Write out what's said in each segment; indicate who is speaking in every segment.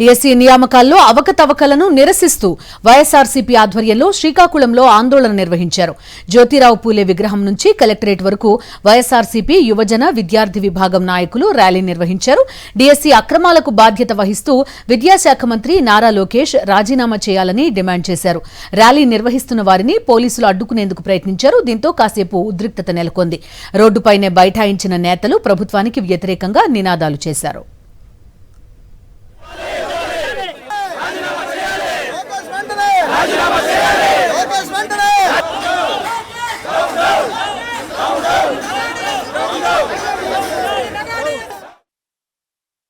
Speaker 1: DSC నియామకాల్లో అవకతవకలను నిరసిస్తూ వైఎస్ఆర్సీపీ ఆధ్వర్యంలో శ్రీకాకుళంలో ఆందోళన నిర్వహించారు. జ్యోతిరావు పూలే విగ్రహం నుంచి కలెక్టరేట్ వరకు వైఎస్ఆర్సీపీ యువజన విద్యార్థి విభాగం నాయకులు ర్యాలీ నిర్వహించారు. డిఎస్సీ అక్రమాలకు బాధ్యత వహిస్తూ విద్యాశాఖ మంత్రి నారా లోకేష్ రాజీనామా చేయాలని డిమాండ్ చేశారు. ర్యాలీ నిర్వహిస్తున్న వారిని పోలీసులు అడ్డుకునేందుకు ప్రయత్నించారు. దీంతో కాసేపు ఉద్రిక్తత నెలకొంది. రోడ్డుపైనే బైఠాయించిన నేతలు ప్రభుత్వానికి వ్యతిరేకంగా నినాదాలు చేశారు.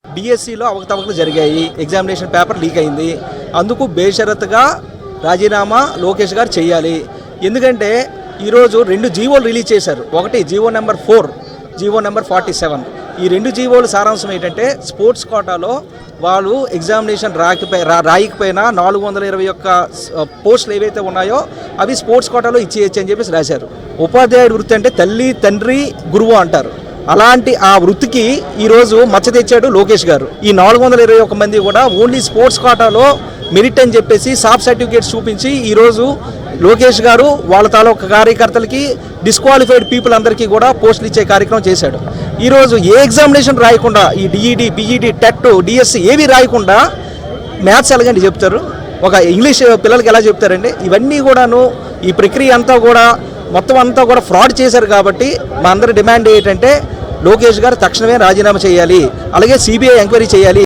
Speaker 2: డిఎస్సిలో అవకతవకలు జరిగాయి, ఎగ్జామినేషన్ పేపర్ లీక్ అయింది. అందుకు బేషరతుగా రాజీనామా లోకేష్ గారు చేయాలి. ఎందుకంటే ఈరోజు 2 జీవోలు రిలీజ్ చేశారు. ఒకటి జీవో నెంబర్ 4, జీవో నెంబర్ 47. ఈ 2 జీవోలు సారాంశం ఏంటంటే స్పోర్ట్స్ కోటాలో వాళ్ళు ఎగ్జామినేషన్ రాయకపోయినా 421 పోస్టులు ఏవైతే ఉన్నాయో అవి స్పోర్ట్స్ కోటాలో ఇచ్చేయచ్చు అని చెప్పేసి రాశారు. ఉపాధ్యాయుడి వృత్తి అంటే తల్లి, తండ్రి, గురువు అంటారు. అలాంటి ఆ వృత్తికి ఈరోజు మచ్చ తెచ్చాడు లోకేష్ గారు. ఈ 421 మంది కూడా ఓన్లీ స్పోర్ట్స్ కోటాలో మెరిట్ అని చెప్పేసి సాఫ్ట్ సర్టిఫికేట్స్ చూపించి ఈరోజు లోకేష్ గారు వాళ్ళ తాలూకా కార్యకర్తలకి డిస్క్వాలిఫైడ్ పీపుల్ అందరికీ కూడా పోస్టులు ఇచ్చే కార్యక్రమం చేశాడు. ఈరోజు ఏ ఎగ్జామినేషన్ రాయకుండా ఈ డిఈడి, బిఈడి, టెట్, డిఎస్సి ఏవి రాయకుండా మ్యాథ్స్ ఎలాగండి చెప్తారు? ఒక ఇంగ్లీష్ పిల్లలకి ఎలా చెప్తారండి? ఇవన్నీ కూడాను ఈ ప్రక్రియ అంతా కూడా మొత్తం అంతా కూడా ఫ్రాడ్ చేశారు. కాబట్టి మా అందరి డిమాండ్ ఏంటంటే లోకేష్ గారు తక్షణమే రాజీనామా చేయాలి, అలాగే సిబిఐ ఎంక్వైరీ చేయాలి.